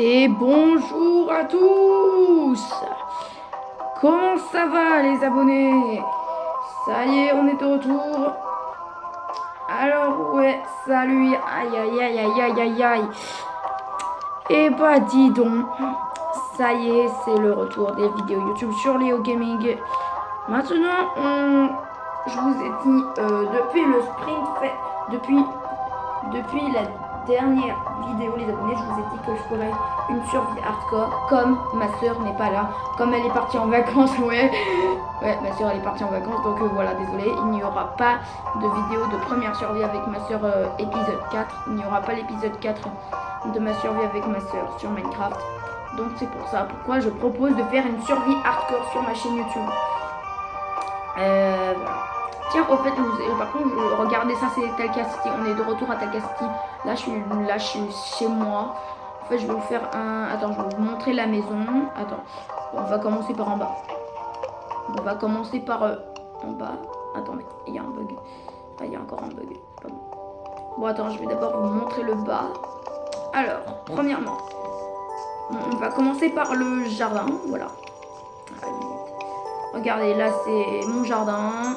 Et bonjour à tous. Comment ça va les abonnés? Ça y est, on est de retour. Alors ouais, salut. Aïe aïe aïe aïe aïe aïe aïe. Et bah dis donc, ça y est, c'est le retour des vidéos YouTube sur Léo Gaming. Maintenant, je vous ai dit depuis le sprint fait, depuis la dernière vidéo les abonnés, je vous ai dit que je ferais une survie hardcore. Comme ma soeur n'est pas là, comme elle est partie en vacances, ouais ma soeur elle est partie en vacances, donc voilà, désolé, il n'y aura pas de vidéo de première survie avec ma soeur épisode 4, il n'y aura pas l'épisode 4 de ma survie avec ma soeur sur Minecraft, donc c'est pour ça pourquoi je propose de faire une survie hardcore sur ma chaîne YouTube. Voilà. Tiens, au fait, par contre, regardez ça, c'est Talca City. On est de retour à Talca City. Là, je suis chez moi. En fait, je vais vous faire un... Attends, je vais vous montrer la maison. Attends, on va commencer par en bas. On va commencer par en bas. Attendez, il y a un bug. Ah, il y a encore un bug. Pas bon. Bon, attends, je vais d'abord vous montrer le bas. Alors, premièrement, on va commencer par le jardin. Voilà. Regardez, là, c'est mon jardin.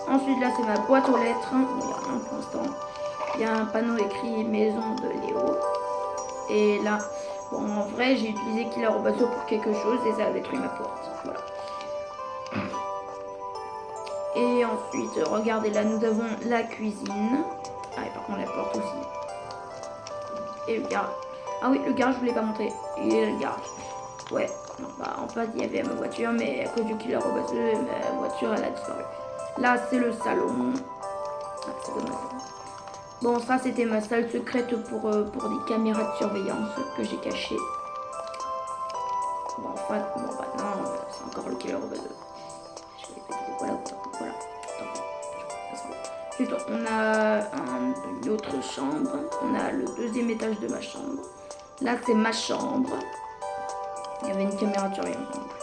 Ensuite, là, c'est ma boîte aux lettres. Bon, il n'y a rien pour l'instant. Il y a un panneau écrit maison de Léo. Et là, bon, en vrai, j'ai utilisé Killer Robasso pour quelque chose et ça a détruit ma porte. Voilà. Et ensuite, regardez, là, nous avons la cuisine. Ah, et par contre, la porte aussi. Et le garage. Ah oui, le garage, je ne voulais pas montrer. Et le garage. Ouais, non, bah, en fait, il y avait ma voiture, mais à cause du Killer Robasso, ma voiture, elle a disparu. Là, c'est le salon. Ah, c'est dommage. Bon, ça, c'était ma salle secrète pour des caméras de surveillance que j'ai cachées. Bon, en fait, bon, bah non, c'est encore le Killer Robasso. Je vais péter. Voilà. Ensuite, on a une autre chambre. On a le deuxième étage de ma chambre. Là, c'est ma chambre. Il y avait une caméra de surveillance en plus.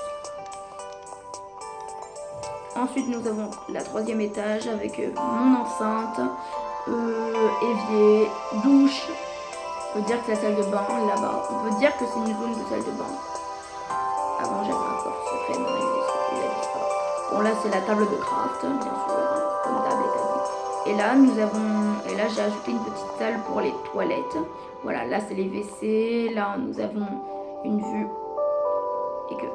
Ensuite, nous avons la troisième étage avec mon enceinte, évier, douche. On peut dire que c'est la salle de bain là-bas. On peut dire que c'est une zone de salle de bain. Avant, j'avais un corps secret, mais il Bon, là, c'est la table de craft, bien sûr, comme table établie. Et là, nous avons... Et là, j'ai ajouté une petite salle pour les toilettes. Voilà, là, c'est les WC. Là, nous avons une vue. Et que...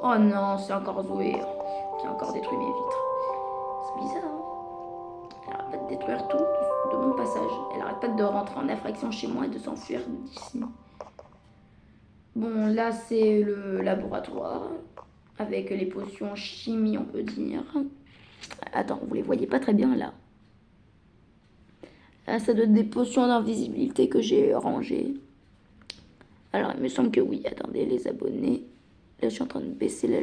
Oh non, c'est encore Zoé qui a encore détruit mes vitres. C'est bizarre, hein. Elle arrête pas de détruire tout de mon passage. Elle arrête pas de rentrer en infraction chez moi et de s'enfuir d'ici. Bon, là, c'est le laboratoire. Avec les potions chimie, on peut dire. Attends, vous les voyez pas très bien, là. Là, ça doit être des potions d'invisibilité que j'ai rangées. Alors, il me semble que oui. Attendez, les abonnés. Là, je suis en train de baisser la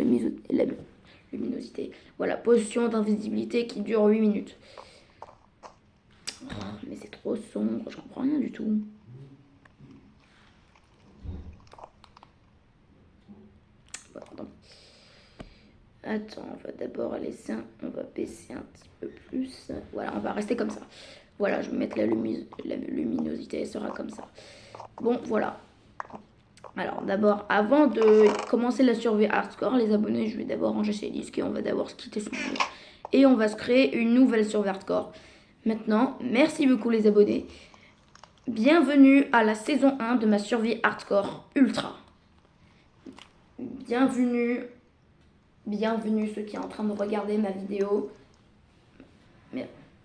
luminosité. Voilà, potion d'invisibilité qui dure 8 minutes. Oh, mais c'est trop sombre, je comprends rien du tout. Bon, attends, on va d'abord laisser on va baisser un petit peu plus. Voilà, on va rester comme ça. Voilà, je vais mettre la luminosité, elle sera comme ça. Bon, voilà. Alors d'abord, avant de commencer la survie hardcore, les abonnés, je vais d'abord ranger ces disques et on va d'abord se quitter son mur. Et on va se créer une nouvelle survie hardcore. Maintenant, merci beaucoup les abonnés. Bienvenue à la saison 1 de ma survie hardcore ultra. Bienvenue ceux qui sont en train de regarder ma vidéo.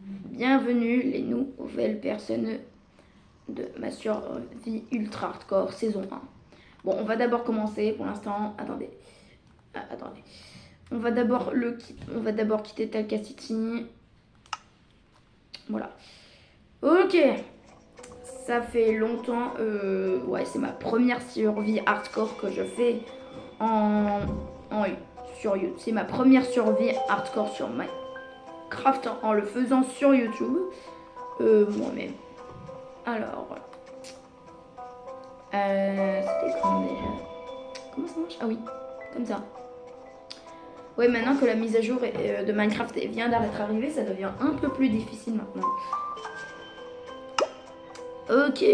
Bienvenue les nouvelles personnes de ma survie ultra hardcore saison 1. Bon, on va d'abord commencer pour l'instant. Attendez. Attendez. On va d'abord quitter Talca City. Voilà. Ok. Ça fait longtemps. Ouais, c'est ma première survie hardcore que je fais sur YouTube. C'est ma première survie hardcore sur Minecraft en le faisant sur YouTube. Moi-même. Alors. C'était comment déjà? Comment ça marche? Ah oui, comme ça. Ouais, maintenant que la mise à jour de Minecraft vient d'être arrivée, ça devient un peu plus difficile maintenant. Ok.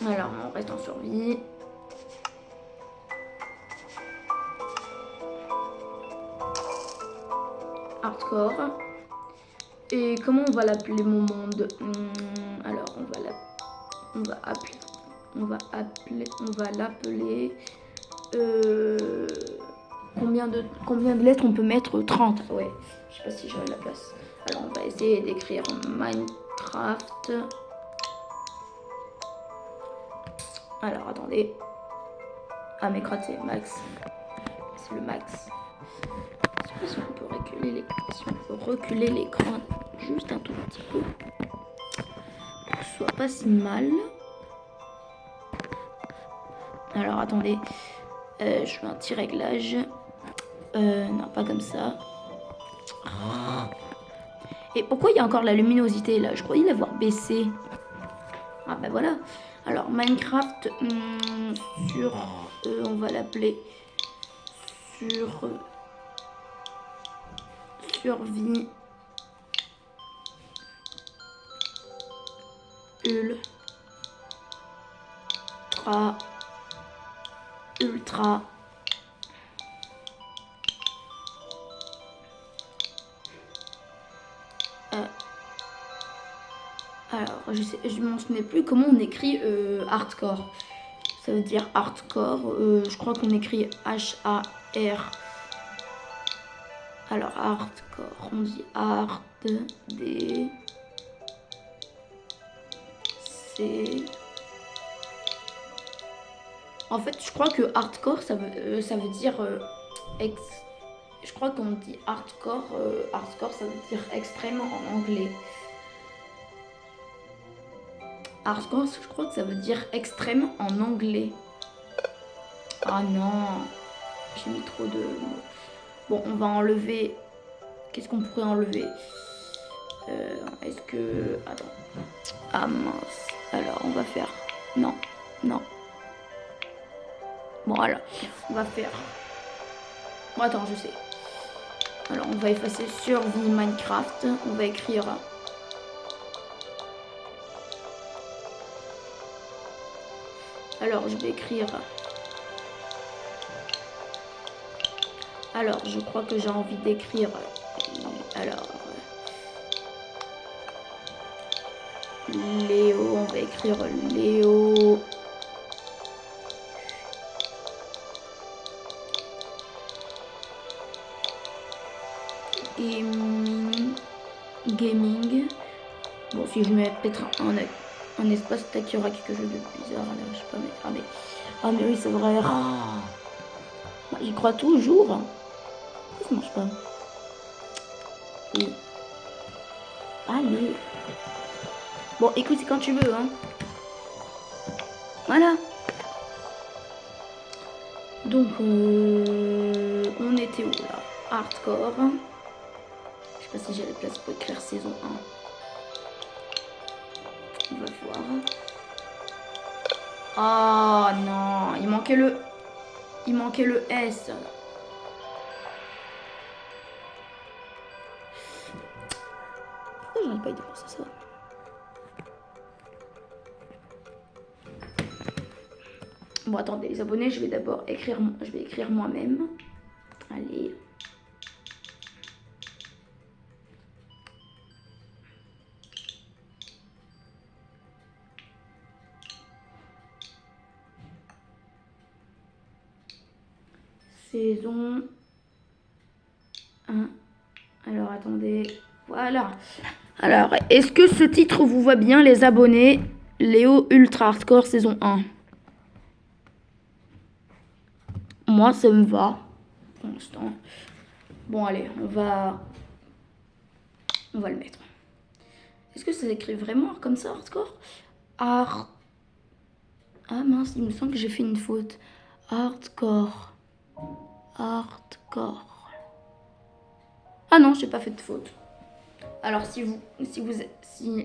Alors, on reste en survie. Hardcore. Et comment on va l'appeler mon monde? Alors, on va l'appeler. Combien de lettres on peut mettre? 30. Ouais, je sais pas si j'aurai la place. Alors, on va essayer d'écrire Minecraft. Alors, attendez. Ah, mais crotte, c'est max. C'est le max. Je sais pas si on peut reculer l'écran juste un tout petit peu. Pour que ce soit pas si mal. Alors, attendez. Je fais un petit réglage. Non, pas comme ça. Et pourquoi il y a encore la luminosité là? Je croyais l'avoir baissé. Ah bah voilà. Alors Minecraft on va l'appeler survie ultra alors je m'en souviens plus comment on écrit hardcore. Ça veut dire hardcore. Je crois qu'on écrit H-A-R. Alors hardcore, on dit hard D C. En fait, je crois que hardcore ça veut dire je crois qu'on dit hardcore. Hardcore ça veut dire extrême en anglais. Hardcore, je crois que ça veut dire extrême en anglais. Ah non, j'ai mis trop de mots. Bon, on va enlever. Qu'est-ce qu'on pourrait enlever? Est-ce que... Attends. Ah mince. Alors, on va faire... Non, non. Bon, alors, on va faire... Bon, attends, je sais. Alors, on va effacer survie Minecraft. On va écrire... Alors, je vais écrire... Alors, je crois que j'ai envie d'écrire. Alors, Léo, on va écrire Léo. Gaming. Bon, si je mets peut-être un espace, peut-être qu'il y aura quelque chose de bizarre. Alors, je sais pas, mais. Ah, mais oui, c'est vrai. Ah. J'y crois toujours. Pourquoi ça marche pas? Oui. Allez. Bon, écoute, c'est quand tu veux, hein. Voilà. Donc, on était où, là? Hardcore. Je sais pas si j'ai la place pour écrire saison 1. On va voir. Ah non, il manquait le S. Pourquoi j'arrive pas à dépenser ça? Bon, attendez, les abonnés, je vais d'abord écrire, moi-même. Allez. Saison 1. Alors, attendez. Voilà. Alors, est-ce que ce titre vous va bien, les abonnés? Léo Ultra Hardcore saison 1. Moi, ça me va. Pour l'instant. Bon, allez, on va le mettre. Est-ce que ça s'écrit vraiment comme ça, Hardcore? Ah mince, il me semble que j'ai fait une faute. Hardcore. Ah non, j'ai pas fait de faute. Alors si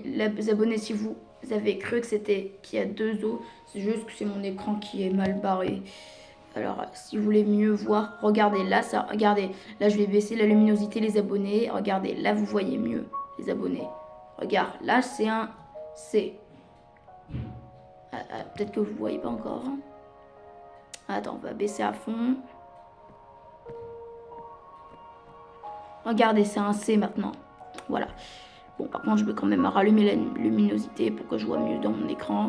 les abonnés, si vous avez cru que c'était qu'il y a 2 os, c'est juste que c'est mon écran qui est mal barré. Alors si vous voulez mieux voir, regardez là, regardez, là je vais baisser la luminosité, les abonnés. Regardez, là vous voyez mieux les abonnés. Regarde, là c'est un C. Peut-être que vous voyez pas encore. Attends, on va baisser à fond. Regardez, c'est un C maintenant. Voilà. Bon, par contre, je vais quand même rallumer la luminosité pour que je vois mieux dans mon écran.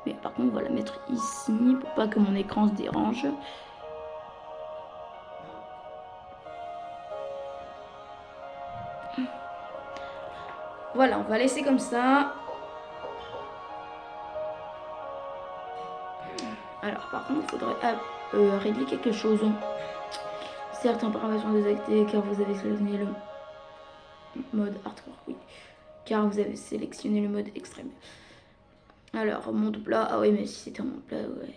Mais par contre, on va la mettre ici pour pas que mon écran se dérange. Voilà, on va laisser comme ça. Alors, par contre, il faudrait régler quelque chose. Certaines paramètres désactivés car vous avez sélectionné le mode hardcore. Oui, car vous avez sélectionné le mode extrême. Alors, monde plat. Ah oui, mais si c'était un monde plat, ouais.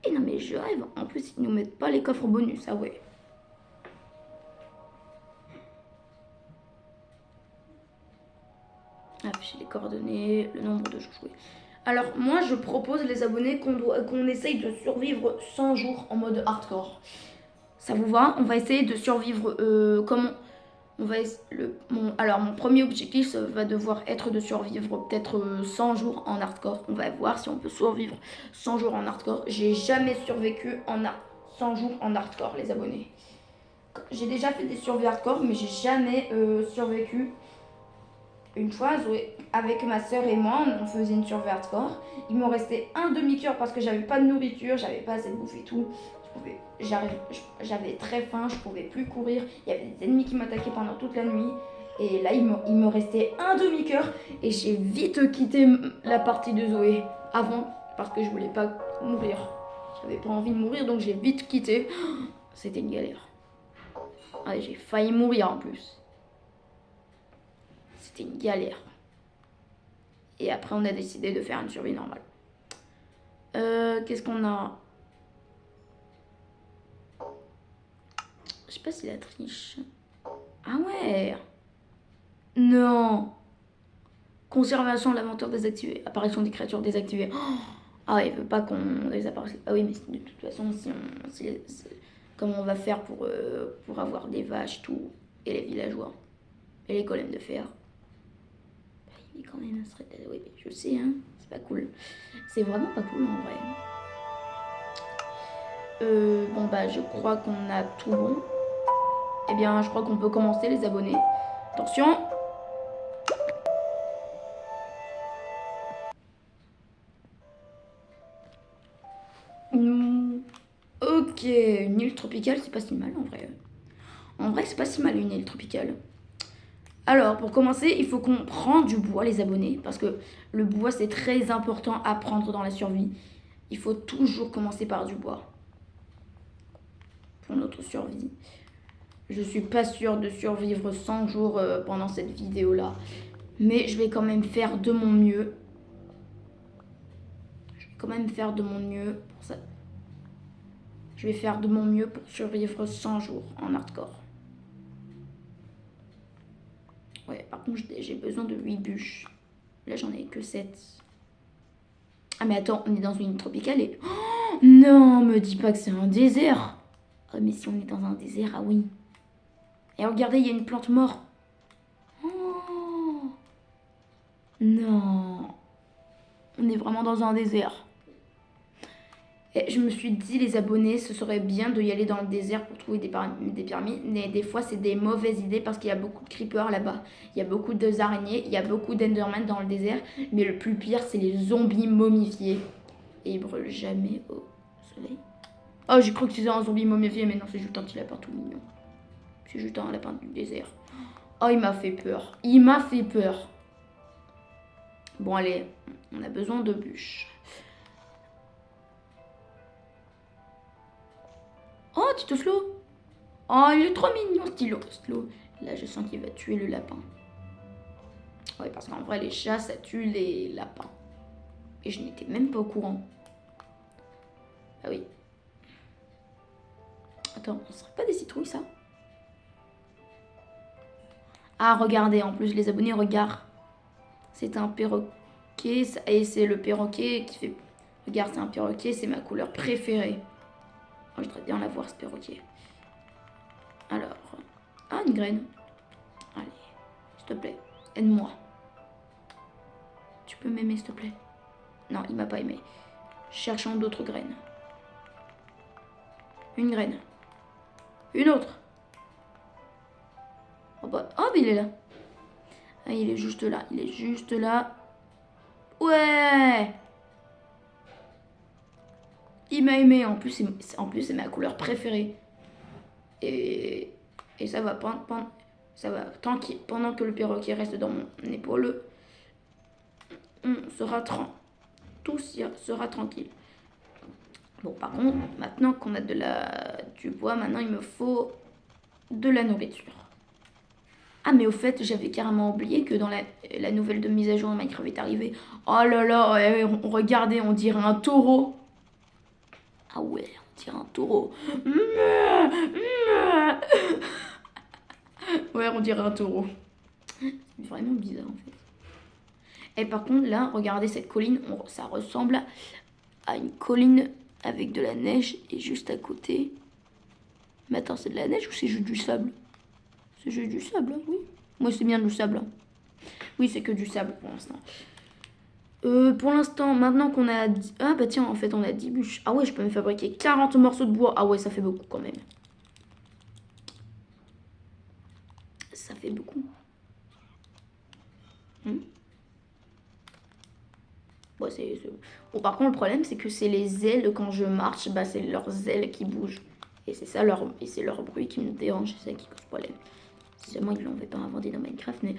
Et non, mais je rêve. En plus, ils nous mettent pas les coffres bonus. Ah ouais. Afficher les coordonnées, le nombre de jours joués. Alors, moi, je propose, les abonnés, qu'on essaye de survivre 100 jours en mode hardcore. Ça vous va? On va essayer de survivre comment on va alors, mon premier objectif, ça va devoir être de survivre peut-être 100 jours en hardcore. On va voir si on peut survivre 100 jours en hardcore. J'ai jamais survécu 100 jours en hardcore, les abonnés. J'ai déjà fait des survies hardcore, mais j'ai jamais survécu. Une fois, avec ma soeur et moi, on faisait une survie hardcore. Il me restait un demi-cœur parce que j'avais pas de nourriture, j'avais pas assez de bouffe et tout. J'avais très faim, je pouvais plus courir. Il y avait des ennemis qui m'attaquaient pendant toute la nuit. Et là, il me restait un demi-cœur. Et j'ai vite quitté la partie de Zoé avant parce que je voulais pas mourir. J'avais pas envie de mourir, donc j'ai vite quitté. C'était une galère. Ah, j'ai failli mourir en plus. C'était une galère. Et après, on a décidé de faire une survie normale. Qu'est-ce qu'on a? Je sais pas si la triche. Ah ouais. Non. Conservation de l'inventeur désactivé. Apparition des créatures désactivées. Oh. Ah ouais, il veut pas qu'on les apparaisse. Ah oui, mais de toute façon, comment on va faire pour avoir des vaches, tout, et les villageois, et les golems de fer. Il est quand même un thread. Oui, je sais, hein. C'est pas cool. C'est vraiment pas cool en vrai. Bon bah je crois qu'on a tout bon. Eh bien, je crois qu'on peut commencer, les abonnés. Attention. Ok, une île tropicale, c'est pas si mal en vrai. En vrai, c'est pas si mal une île tropicale. Alors, pour commencer, il faut qu'on prenne du bois, les abonnés, parce que le bois, c'est très important à prendre dans la survie. Il faut toujours commencer par du bois pour notre survie. Je suis pas sûre de survivre 100 jours pendant cette vidéo-là, mais je vais quand même faire de mon mieux. Je vais quand même faire de mon mieux pour ça. Je vais faire de mon mieux pour survivre 100 jours en hardcore. Ouais, par contre, j'ai besoin de 8 bûches. Là, j'en ai que 7. Ah, mais attends, on est dans une île tropicale et... Oh, non, me dis pas que c'est un désert. Oh, mais si on est dans un désert, ah oui. Et regardez, il y a une plante morte. Oh, non. On est vraiment dans un désert. Et je me suis dit, les abonnés, ce serait bien d'y aller dans le désert pour trouver des permis. Mais des fois, c'est des mauvaises idées parce qu'il y a beaucoup de creepers là-bas. Il y a beaucoup d'araignées, il y a beaucoup d'endermen dans le désert. Mais le plus pire, c'est les zombies momifiés. Et ils brûlent jamais au soleil. Oh, j'ai cru que c'était un zombie momifié, mais non, c'est juste un petit lapin tout mignon. C'est juste un lapin du désert. Oh, il m'a fait peur. Il m'a fait peur. Bon, allez, on a besoin de bûches. Oh, Tito Slow. Oh, il est trop mignon, Slow. Là, je sens qu'il va tuer le lapin. Ouais, parce qu'en vrai, les chats, ça tue les lapins. Et je n'étais même pas au courant. Ah oui. Attends, ce serait pas des citrouilles, ça? Ah, regardez, en plus, les abonnés, regardent. C'est un perroquet. Et c'est le perroquet qui fait... Regarde, c'est un perroquet, c'est ma couleur préférée. Oh, je voudrais bien la voir, ce perroquet. Alors... Ah, une graine. Allez, s'il te plaît, aide-moi. Tu peux m'aimer, s'il te plaît? Non, il m'a pas aimé. Cherchons d'autres graines. Une graine. Une autre. Oh, bah, oh, il est là. Ah, il est juste là. Il est juste là. Ouais! Il m'a aimé. En plus, c'est ma couleur préférée. Et ça va ça va tranquille. Pendant que le perroquet reste dans mon épaule, on sera tout sera tranquille. Bon, par contre, maintenant qu'on a du bois, maintenant il me faut de la nourriture. Ah, mais au fait, j'avais carrément oublié que dans la nouvelle de mise à jour de Minecraft est arrivée. Oh là là, regardez, on dirait un taureau. Ah ouais, on dirait un taureau. Ouais, on dirait un taureau. C'est vraiment bizarre en fait. Et par contre, là, regardez cette colline, ça ressemble à une colline avec de la neige et juste à côté. Mais attends, c'est de la neige ou c'est juste du sable? C'est juste du sable, hein, oui. Moi, c'est bien du sable. Oui, c'est que du sable pour l'instant. Pour l'instant, maintenant qu'on a... Ah bah tiens, en fait, on a 10 bûches. Ah ouais, je peux me fabriquer 40 morceaux de bois. Ah ouais, ça fait beaucoup quand même. Ça fait beaucoup. Bon, bon, par contre, le problème, c'est que c'est les ailes, quand je marche, bah, c'est leurs ailes qui bougent. Et c'est ça, c'est leur bruit qui me dérange, c'est ça qui cause problème. Si seulement ils ne l'avaient pas inventé dans Minecraft, mais...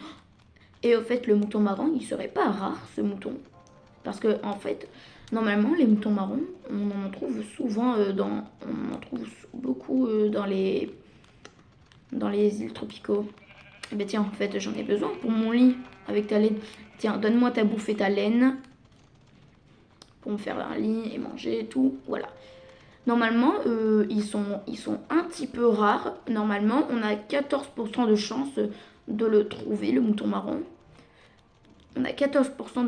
Et au fait, le mouton marron, il serait pas rare, ce mouton. Parce que, en fait, normalement, les moutons marrons, on en trouve souvent on en trouve beaucoup dans les îles tropicaux. Et ben tiens, en fait, j'en ai besoin pour mon lit avec ta laine. Tiens, donne-moi ta bouffe et ta laine pour me faire un lit et manger et tout. Voilà. Normalement, ils sont un petit peu rares. Normalement, on a 14% de chance de le trouver, le mouton marron. On a 14%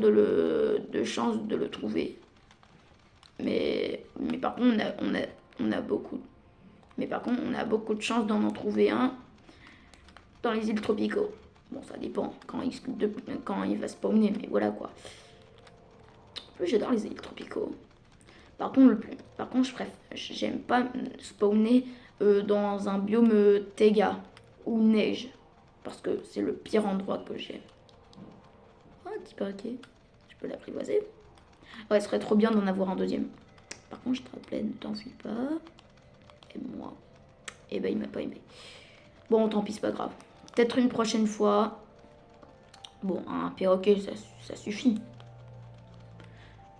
de chance de le trouver. Mais par contre, on a beaucoup. Mais par contre, on a beaucoup de chance d'en trouver un dans les îles tropicaux. Bon, ça dépend quand il va spawner, mais voilà quoi. En plus, j'adore les îles tropicaux. Par contre, j'aime pas spawner dans un biome taiga ou neige. Parce que c'est le pire endroit que j'ai. Oh, un petit paquet. Je peux l'apprivoiser. Ouais, ce serait trop bien d'en avoir un deuxième. Par contre, je te rappelle, ne t'enfuis pas. Et moi, eh ben il m'a pas aimé. Bon, tant pis, c'est pas grave. Peut-être une prochaine fois. Bon, un perroquet, ça suffit.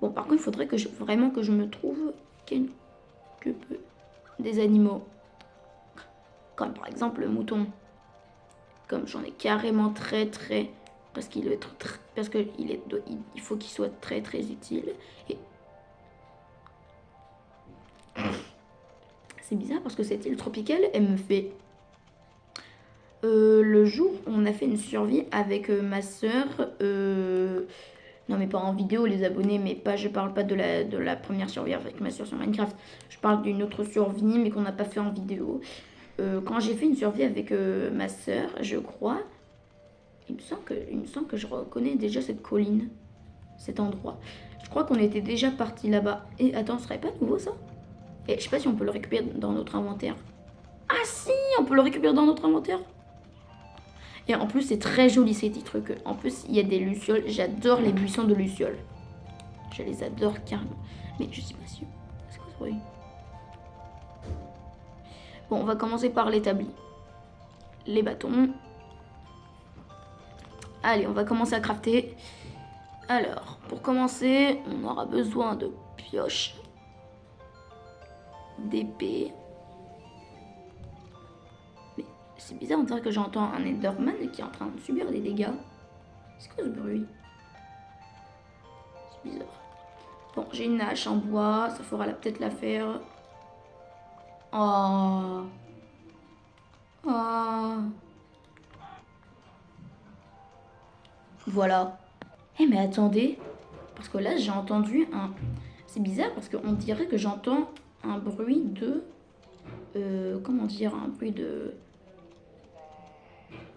Bon, par contre, il faudrait que vraiment que je me trouve quelques peu des animaux. Comme par exemple le mouton. Comme j'en ai carrément très... Parce qu'il est parce que il faut qu'il soit très utile. Et c'est bizarre parce que cette île tropicale, elle me fait... le jour où on a fait une survie avec ma soeur... Non mais pas en vidéo les abonnés, mais pas, je parle pas de la première survie avec ma soeur sur Minecraft. Je parle d'une autre survie mais qu'on n'a pas fait en vidéo. Quand j'ai fait une survie avec ma soeur, je crois... Il me semble que je reconnais déjà cette colline, cet endroit. Je crois qu'on était déjà parti là-bas. Et attends, ce serait pas nouveau ça? Et je sais pas si on peut le récupérer dans notre inventaire. Ah si, on peut le récupérer dans notre inventaire. Et en plus, c'est très joli ces petits trucs. En plus, il y a des lucioles. J'adore les buissons de lucioles. Je les adore carrément. Mais je suis pas sûre. C'est quoi ce bruit? Bon, on va commencer par l'établi. Les bâtons. Allez, on va commencer à crafter. Alors, pour commencer, on aura besoin de pioches, d'épées. Mais c'est bizarre, on dirait que j'entends un Enderman qui est en train de subir des dégâts. C'est quoi ce bruit? C'est bizarre. Bon, j'ai une hache en bois, ça fera peut-être l'affaire. Oh. Oh. Voilà. Eh mais attendez, parce que là j'ai entendu un... C'est bizarre parce qu'on dirait que j'entends un bruit de... comment dire, un bruit de...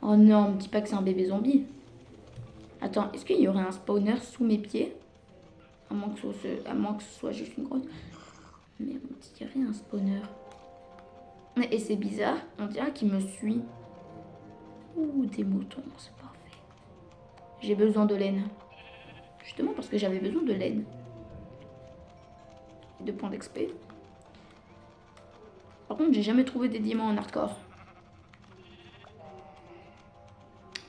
Oh non, me dis pas que c'est un bébé zombie. Attends, est-ce qu'il y aurait un spawner sous mes pieds? À moins que ce soit juste une grotte. Mais on dirait un spawner. Et c'est bizarre, on dirait qu'il me suit. Ouh, des moutons, c'est parfait. J'ai besoin de laine. Justement parce que j'avais besoin de laine. De points d'XP. Par contre, j'ai jamais trouvé des diamants en hardcore.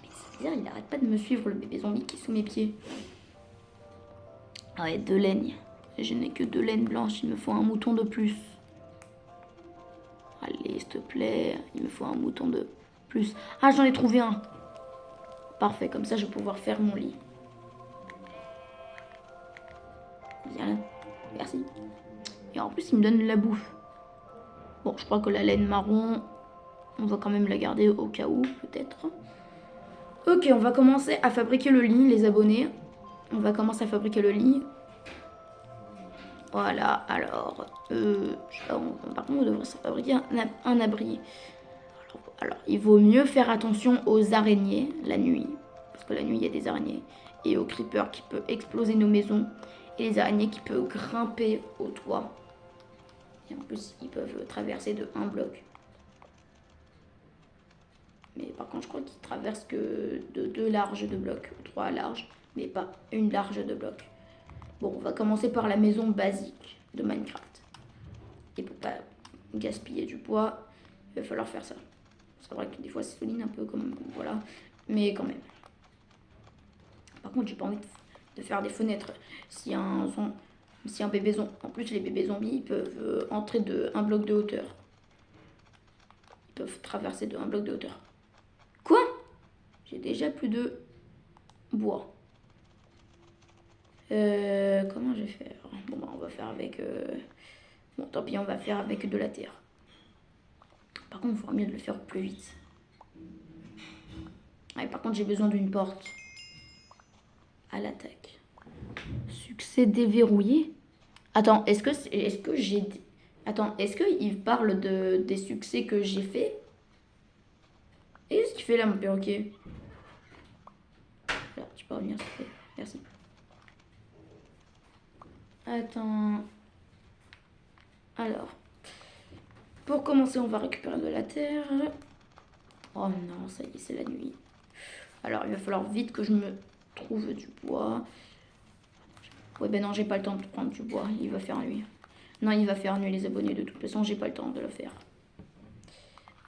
Mais c'est bizarre, il arrête pas de me suivre, le bébé zombie qui est sous mes pieds. Ah ouais, de laine. Je n'ai que 2 laines blanches, il me faut un mouton de plus. Allez, s'il te plaît, il me faut un mouton de plus. Ah, j'en ai trouvé un. Parfait, comme ça je vais pouvoir faire mon lit. Viens là, merci. Et en plus, il me donne de la bouffe. Bon, je crois que la laine marron, on va quand même la garder au cas où, peut-être. Ok, on va commencer à fabriquer le lit, les abonnés. On va commencer à fabriquer le lit. Voilà, alors, par contre, on devrait se fabriquer un abri. Alors, il vaut mieux faire attention aux araignées la nuit. Parce que la nuit, il y a des araignées. Et aux creepers qui peuvent exploser nos maisons. Et les araignées qui peuvent grimper au toit. Et en plus, ils peuvent traverser de un bloc. Mais par contre, je crois qu'ils traversent que de 2 larges de blocs. Ou 3 larges. Mais pas une large de blocs. Bon, on va commencer par la maison basique de Minecraft. Et pour pas gaspiller du bois, il va falloir faire ça. C'est vrai que des fois c'est souligne un peu comme voilà, mais quand même. Par contre, j'ai pas envie de faire des fenêtres. Si un bébé zombie, en plus les bébés zombies, ils peuvent entrer de 1 bloc de hauteur. Ils peuvent traverser de 1 bloc de hauteur. Quoi? J'ai déjà plus de bois. Comment je vais faire? Bon, bah, on va faire avec... Bon, tant pis, on va faire avec de la terre. Par contre, il faudra mieux de le faire plus vite. Ouais, par contre, j'ai besoin d'une porte. À l'attaque. Succès déverrouillé. Attends, est-ce que j'ai... Attends, est-ce qu'il parle des succès que j'ai fait? Et qu'est-ce qu'il fait là, mon perroquet? Là, tu peux revenir, s'il te plaît. Merci. Attends. Alors. Pour commencer, on va récupérer de la terre. Oh non, ça y est, c'est la nuit. Alors, il va falloir vite que je me trouve du bois. Ouais, ben non, j'ai pas le temps de prendre du bois. Il va faire nuit. Non, il va faire nuit, les abonnés. De toute façon, j'ai pas le temps de le faire.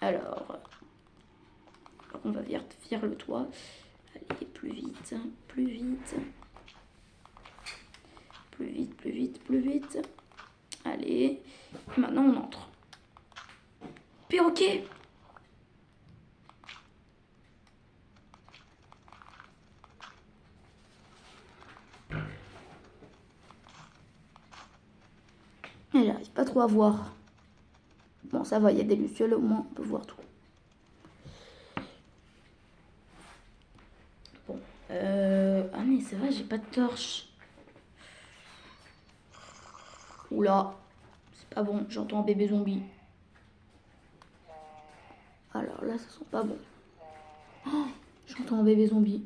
Alors, on va faire le toit. Allez, plus vite, plus vite. Plus vite, plus vite, plus vite. Allez, maintenant on entre. Perroquet! Elle n'arrive pas trop à voir. Bon, ça va, il y a des lucioles, au moins on peut voir tout. Bon, ah mais c'est vrai, j'ai pas de torche. Oula, c'est pas bon, j'entends un bébé zombie. Alors là, ça sent pas bon. Oh, j'entends un bébé zombie.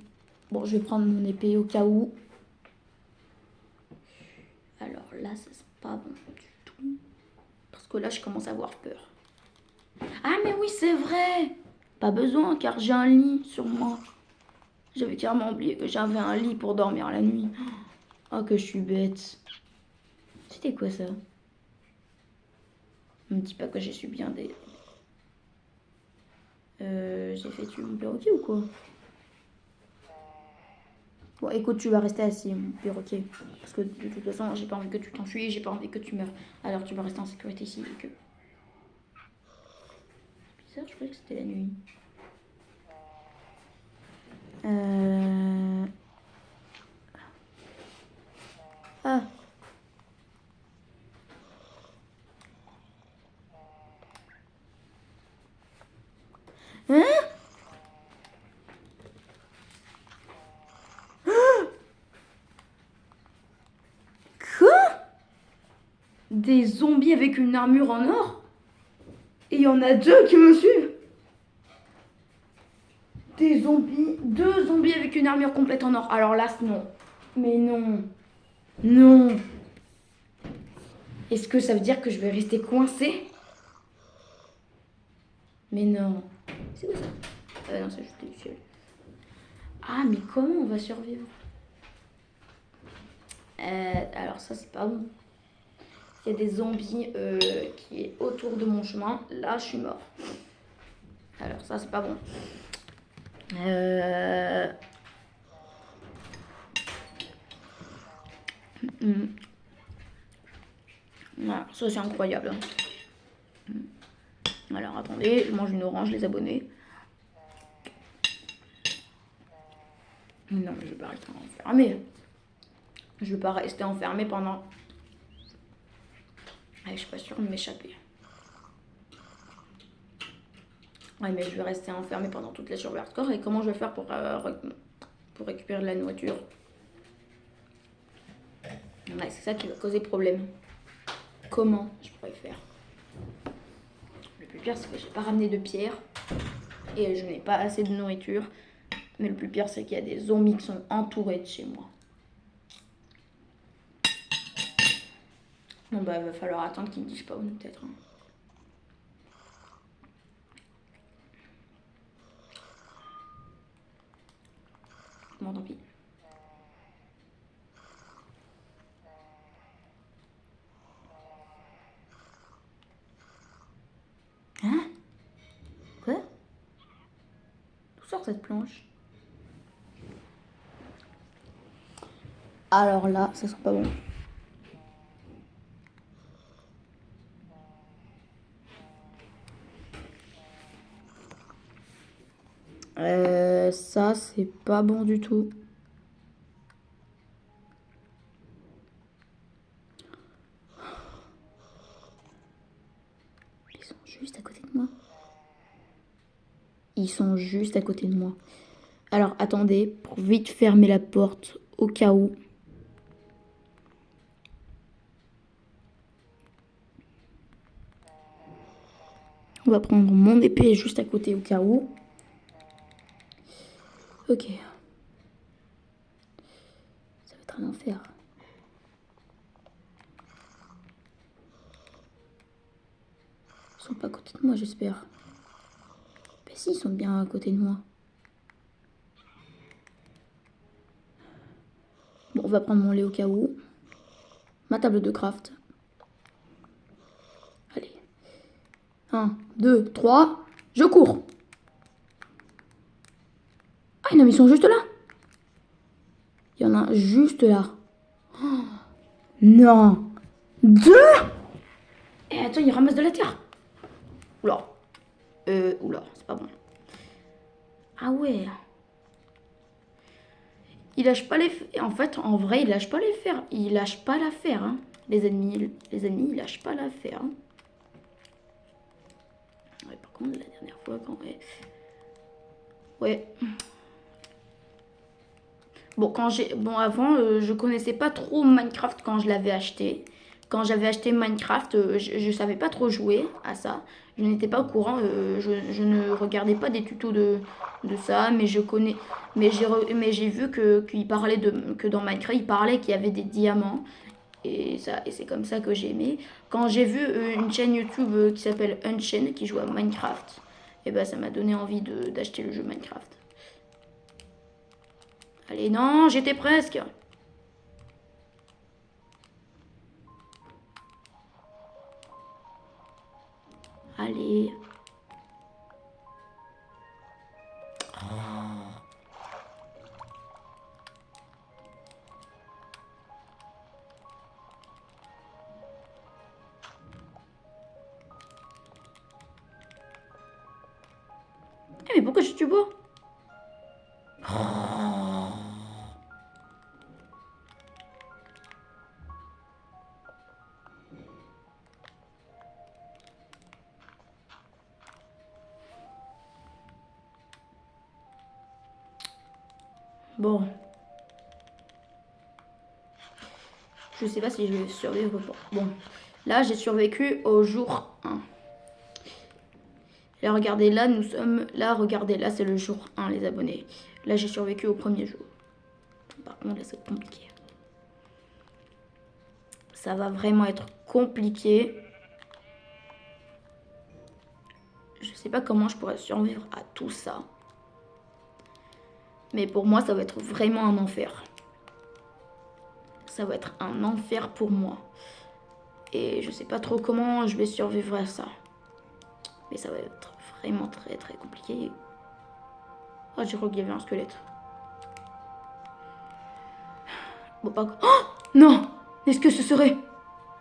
Bon, je vais prendre mon épée au cas où. Alors là, ça sent pas bon du tout. Parce que là, je commence à avoir peur. Ah mais oui, c'est vrai! Pas besoin, car j'ai un lit sur moi. J'avais carrément oublié que j'avais un lit pour dormir la nuit. Oh, que je suis bête. C'était quoi ça? Ne me dis pas que j'ai subi un des... j'ai fait tuer mon perroquet ou quoi? Bon, écoute, tu vas rester assis, mon perroquet. Parce que de toute façon, j'ai pas envie que tu t'enfuis, j'ai pas envie que tu meurs. Alors tu vas rester en sécurité ici et que... Bizarre, je croyais que c'était la nuit. Ah. Hein? Quoi? Des zombies avec une armure en or? Et il y en a deux qui me suivent. Des zombies, deux zombies avec une armure complète en or. Alors là, non. Mais non. Non. Est-ce que ça veut dire que je vais rester coincée? Mais non. C'est quoi ça? Non, c'est juste des lucioles. Ah, mais comment on va survivre? Alors ça, c'est pas bon. Il y a des zombies qui est autour de mon chemin. Là, je suis mort. Alors ça, c'est pas bon. Voilà, ça c'est incroyable. Alors attendez, je mange une orange, les abonnés. Non, mais je vais pas rester enfermée. Je vais pas rester enfermée pendant... je suis pas sûre de m'échapper. Ouais, mais je vais rester enfermée pendant toute la survie hardcore. Et comment je vais faire pour récupérer de la nourriture? Ouais, c'est ça qui va causer problème. Comment je pourrais faire? Le plus pire, c'est que j'ai pas ramené de pierre. Et je n'ai pas assez de nourriture. Mais le plus pire, c'est qu'il y a des zombies qui sont entourés de chez moi. Bon, bah, il va falloir attendre qu'ils me disent pas où, peut-être. Hein. Bon, tant pis. Hein? Quoi? D'où sort cette planche? Alors là, ça sent pas bon. Ça, c'est pas bon du tout. Ils sont juste à côté de moi. Ils sont juste à côté de moi. Alors, attendez, pour vite fermer la porte au cas où. On va prendre mon épée juste à côté au cas où. Ok. Ça va être un enfer. Ils sont pas à côté de moi, j'espère. Ben si, ils sont bien à côté de moi. Bon, on va prendre mon lait au cas où. Ma table de craft. Allez. 1, 2, 3. Je cours. Ah non, mais ils sont juste là. Il y en a un juste là. Oh, non. 2. Et attends, il ramasse de la terre. Oula. Oula, c'est pas bon. Ah ouais. Il lâche pas les... En fait, en vrai, il lâche pas les fers. Il lâche pas l'affaire, hein. Les ennemis, ils lâchent pas l'affaire. Hein. Ouais, par contre, la dernière fois, quand... Ouais. Bon, avant, je connaissais pas trop Minecraft quand je l'avais acheté. Quand j'avais acheté Minecraft, je savais pas trop jouer à ça. Je n'étais pas au courant, je ne regardais pas des tutos de ça, mais j'ai vu qu'il parlait que dans Minecraft, il parlait qu'il y avait des diamants. Et c'est comme ça que j'ai aimé. Quand j'ai vu une chaîne YouTube qui s'appelle Unchained, qui joue à Minecraft, et ben ça m'a donné envie d'acheter le jeu Minecraft. Allez, non, j'étais presque. Allez. Eh, mais pourquoi je suis beau? Bon. Je sais pas si je vais survivre ou pas. Bon. Là, j'ai survécu au jour 1. Là, regardez, là, nous sommes... Là, regardez, là, c'est le jour 1, les abonnés. Là, j'ai survécu au premier jour. Par contre, là, c'est compliqué. Ça va vraiment être compliqué. Je sais pas comment je pourrais survivre à tout ça. Mais pour moi, ça va être vraiment un enfer. Ça va être un enfer pour moi. Et je sais pas trop comment je vais survivre à ça. Mais ça va être vraiment très très compliqué. Oh, j'ai cru qu'il y avait un squelette. Bon, pas... Oh non! Est-ce que ce serait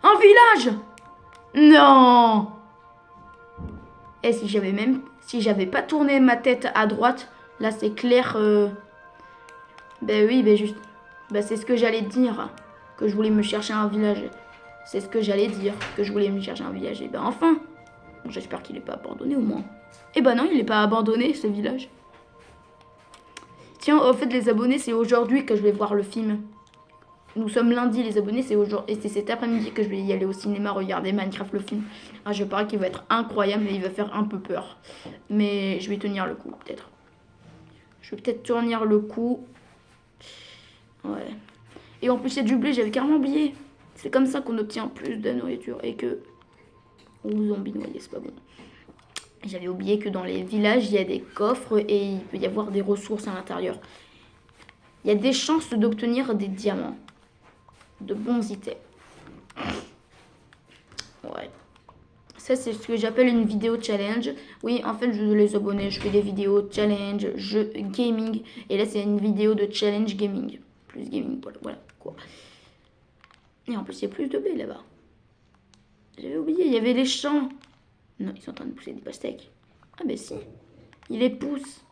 un village? Non! Et si j'avais pas tourné ma tête à droite, là c'est clair. Ben oui, ben juste. Ben c'est ce que j'allais dire. Que je voulais me chercher un village. C'est ce que j'allais dire. Que je voulais me chercher un village. Et ben enfin. Bon, j'espère qu'il n'est pas abandonné au moins. Et ben non, il n'est pas abandonné ce village. Tiens, au fait, les abonnés, c'est aujourd'hui que je vais voir le film. Nous sommes lundi, les abonnés, c'est aujourd'hui. Et c'est cet après-midi que je vais y aller au cinéma regarder Minecraft le film. Ah, je parie qu'il va être incroyable, mais il va faire un peu peur. Mais je vais tenir le coup, peut-être. Je vais peut-être tenir le coup. Ouais. Et en plus, il y a du blé, j'avais carrément oublié. C'est comme ça qu'on obtient plus de nourriture. Et que... Oh, zombie noyé, c'est pas bon. J'avais oublié que dans les villages, il y a des coffres et il peut y avoir des ressources à l'intérieur. Il y a des chances d'obtenir des diamants. De bons items. Ouais. Ça, c'est ce que j'appelle une vidéo challenge. Oui, en fait, je les abonnés, je fais des vidéos challenge, jeux gaming. Et là, c'est une vidéo de challenge gaming. Plus gaming, voilà quoi. Et en plus, il y a plus de blé là-bas. J'avais oublié, il y avait les champs. Non, ils sont en train de pousser des pastèques. Ah ben si, ils les poussent.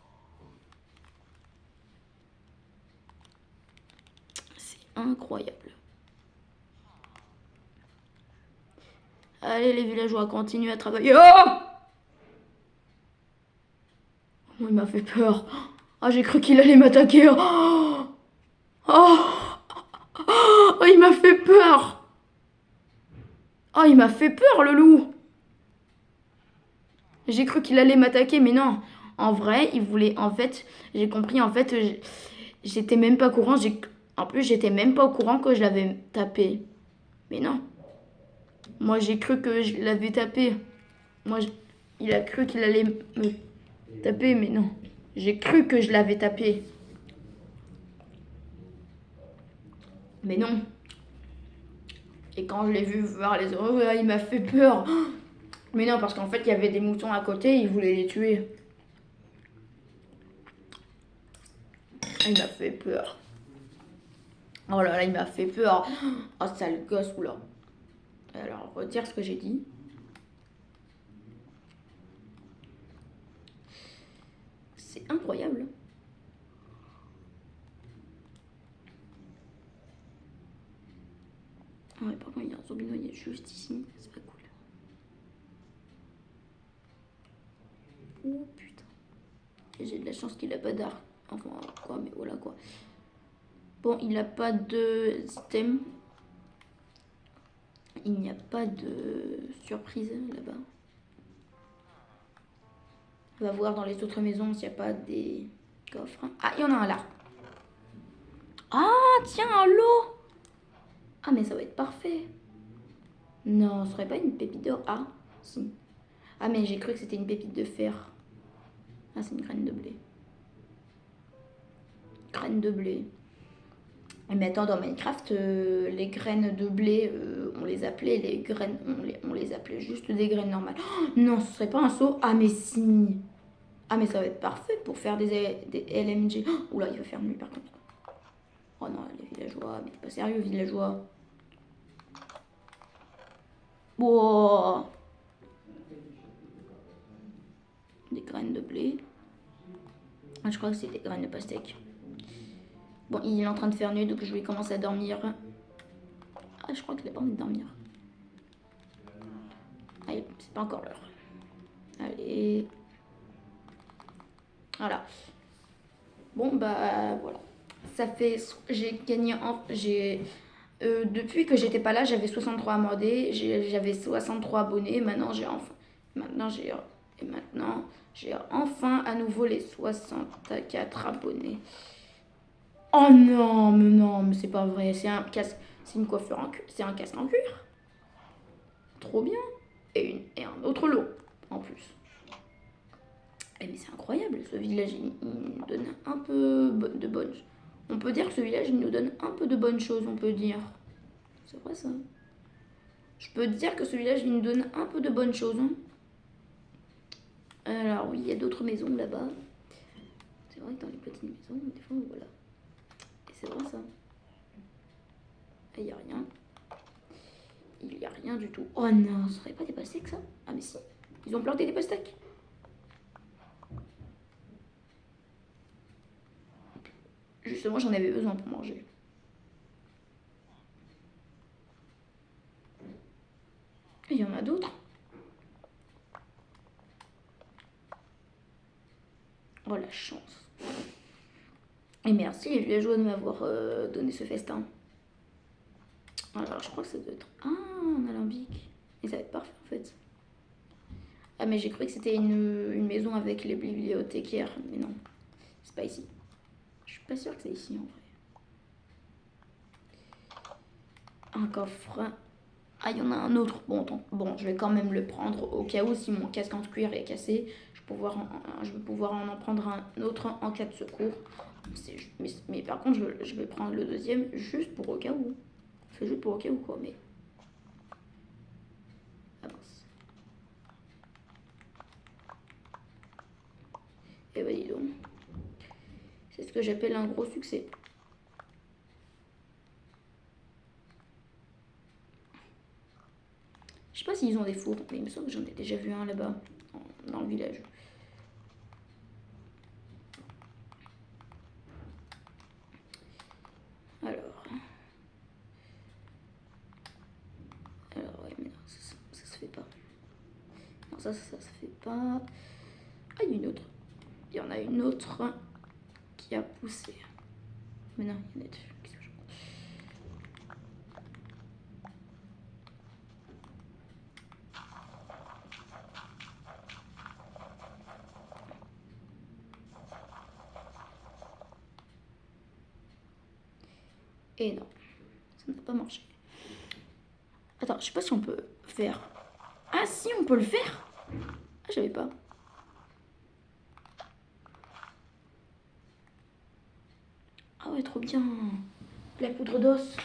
C'est incroyable. Allez les villageois, continuez à travailler. Oh, il m'a fait peur. Ah, j'ai cru qu'il allait m'attaquer. Oh, oh, il m'a fait peur. Oh, il m'a fait peur le loup. J'ai cru qu'il allait m'attaquer, mais non. En vrai, il voulait... En fait, j'ai compris, en fait, j'étais même pas au courant. En plus, j'étais même pas au courant que je l'avais tapé. Mais non. Moi, j'ai cru que je l'avais tapé. Moi, il a cru qu'il allait me taper, mais non. J'ai cru que je l'avais tapé. Mais non. Et quand je l'ai vu voir les oreilles, il m'a fait peur. Mais non, parce qu'en fait, il y avait des moutons à côté, il voulait les tuer. Il m'a fait peur. Oh là là, il m'a fait peur. Oh, sale gosse, oula. Alors, retire ce que j'ai dit. C'est incroyable. Ouais, par contre, il y a un zombie noyé juste ici. C'est pas cool. Oh putain. Et j'ai de la chance qu'il a pas d'arc. Enfin, quoi, mais voilà quoi. Bon, il n'a pas de système. Il n'y a pas de surprise là-bas. On va voir dans les autres maisons s'il n'y a pas des coffres. Ah, il y en a un là. Ah, tiens, un lot. Ah, mais ça va être parfait. Non, ce serait pas une pépite d'or. Ah, si. Ah, mais j'ai cru que c'était une pépite de fer. Ah, c'est une graine de blé. Graine de blé. Mais attends, dans Minecraft, les graines de blé, on les appelait les graines, on les appelait juste des graines normales. Oh, non, ce serait pas un seau. Ah, mais si. Ah, mais ça va être parfait pour faire des LMG. Oh, oula, il va faire nuit par contre. Oh non, les villageois, mais t'es pas sérieux, villageois. Wow. Des graines de blé. Ah, je crois que c'est des graines de pastèque. Bon, il est en train de faire nuit, donc je vais commencer à dormir. Ah, je crois qu'il a pas envie de dormir. Allez, c'est pas encore l'heure. Allez. Voilà. Bon, bah, voilà. Ça fait... J'ai gagné en... J'ai... depuis que j'étais pas là, j'avais 63 abonnés. J'avais 63 abonnés. Maintenant, j'ai enfin... Maintenant, j'ai enfin à nouveau les 64 abonnés. Oh non, mais c'est pas vrai. C'est un casque... C'est une coiffure en cuir. C'est un casque en cuir. Trop bien. Et un autre lot, en plus. Eh mais c'est incroyable, ce village, il nous donne un peu de bonnes... On peut dire que ce village, il nous donne un peu de bonnes choses, on peut dire. C'est vrai ça. Je peux dire que ce village, il nous donne un peu de bonnes choses. Hein. Alors oui, il y a d'autres maisons là-bas. C'est vrai que dans les petites maisons, des fois, voilà. Et c'est vrai ça. Il n'y a rien. Il n'y a rien du tout. Oh non, ce serait pas des pastèques ça? Ah mais si, ils ont planté des pastèques. Justement, j'en avais besoin pour manger. Il y en a d'autres. Oh la chance. Et merci les villageois de m'avoir donné ce festin. Alors je crois que ça doit être... Ah, un alambic. Et ça va être parfait en fait. Ah mais j'ai cru que c'était une maison avec les bibliothécaires. Mais non, c'est pas ici. Je suis pas sûre que c'est ici en vrai. Un coffre. Ah, il y en a un autre. Bon, je vais quand même le prendre au cas où si mon casque en cuir est cassé. Je vais pouvoir en prendre un autre en cas de secours. Mais par contre, je vais prendre le deuxième juste pour au cas où. C'est juste pour au cas où quoi, mais... Ah mince. Et bah dis donc. C'est ce que j'appelle un gros succès. Je sais pas s'ils ont des fours, mais il me semble que j'en ai déjà vu un là-bas, dans le village. Alors ouais, mais non, ça se fait pas. Non, ça se fait pas. Ah, il y a une autre. Il y en a une autre qui a poussé. Mais non, il y en a deux. Et non, ça n'a pas marché. Attends, je sais pas si on peut faire. Ah si, on peut le faire. Ah, j'avais pas. Ah ouais, trop bien. La poudre d'os.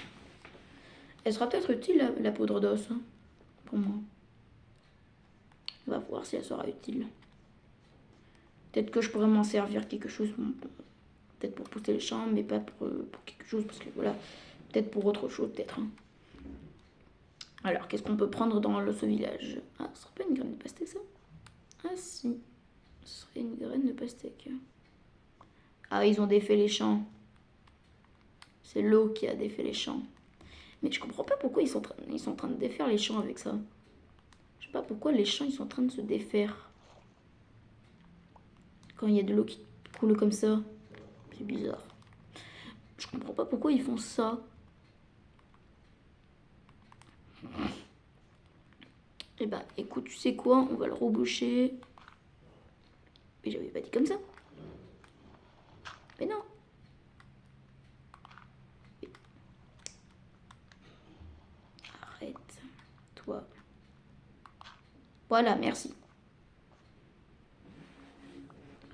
Elle sera peut-être utile, la poudre d'os, hein, pour moi. On va voir si elle sera utile. Peut-être que je pourrais m'en servir quelque chose. Peut-être pour pousser les champs, mais pas pour quelque chose. Parce que voilà, peut-être pour autre chose, peut-être. Hein. Alors, qu'est-ce qu'on peut prendre dans ce village? Ah, ce serait pas une graine de pastèque, ça? Ah, si. Ce serait une graine de pastèque. Ah, ils ont défait les champs. C'est l'eau qui a défait les champs. Mais je comprends pas pourquoi ils sont en train de défaire les champs avec ça. Je sais pas pourquoi les champs, ils sont en train de se défaire. Quand il y a de l'eau qui coule comme ça. C'est bizarre. Je comprends pas pourquoi ils font ça. Eh ben, écoute, tu sais quoi? On va le reboucher. Mais j'avais pas dit comme ça. Mais non. Arrête. Toi. Voilà, merci.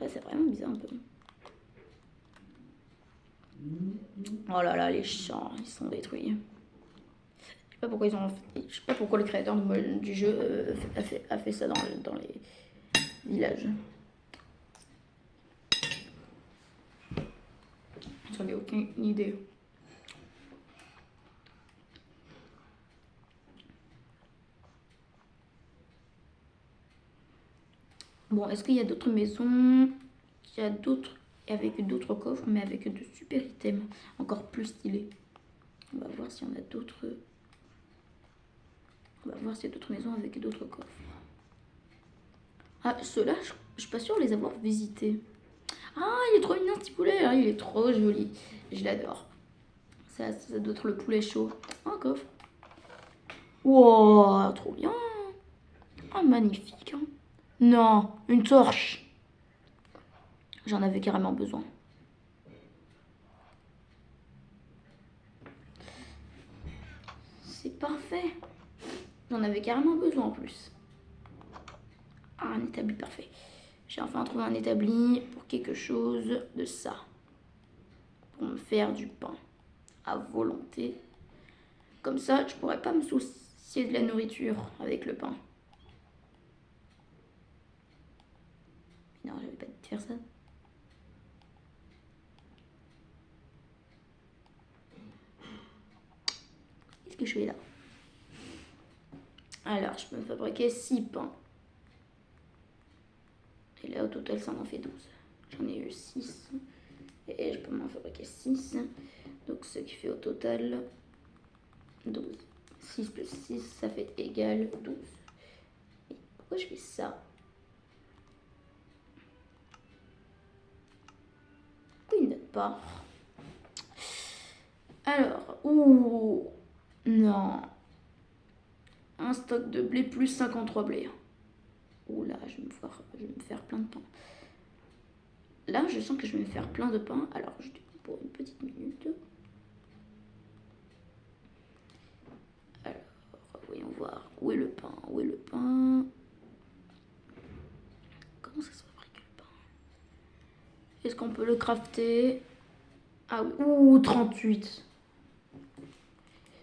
Ouais, c'est vraiment bizarre un peu. Oh là là, les champs, ils sont détruits. Je sais pas pourquoi je sais pas pourquoi le créateur du jeu a fait ça dans les villages. J'en ai aucune idée. Bon, est-ce qu'il y a d'autres maisons? Il y a d'autres avec d'autres coffres, mais avec de super items, encore plus stylés. On va voir s'il y en a d'autres. On va voir s'il y a d'autres maisons avec d'autres coffres. Ah, ceux-là, je suis pas sûre de les avoir visités. Ah, il est trop mignon ce petit poulet, hein, il est trop joli. Je l'adore. Ça doit être le poulet chaud. Un coffre. Wow, trop bien. Ah, magnifique. Hein. Non, une torche. J'en avais carrément besoin. C'est parfait. J'en avais carrément besoin en plus. Ah, un établi parfait. J'ai enfin trouvé un établi pour quelque chose de ça. Pour me faire du pain à volonté. Comme ça, je pourrais pas me soucier de la nourriture avec le pain. Mais non, j'avais pas de faire ça. Qu'est-ce que je fais là? Alors, je peux me fabriquer 6 pains. Et là, au total, ça m'en fait 12. J'en ai eu 6. Et je peux m'en fabriquer 6. Donc, ce qui fait au total 12. 6 plus 6, ça fait égal 12. Et pourquoi je fais ça? Pourquoi il ne note pas? Alors, ouh, non. Un stock de blé plus 53 blés. Ouh là, je vais me faire plein de pain. Là, je sens que je vais me faire plein de pain. Alors, je découpe pour une petite minute. Alors, voyons voir. Où est le pain? Où est le pain? Comment ça se fabrique le pain? Est-ce qu'on peut le crafter? Ah oui, ouh, 38.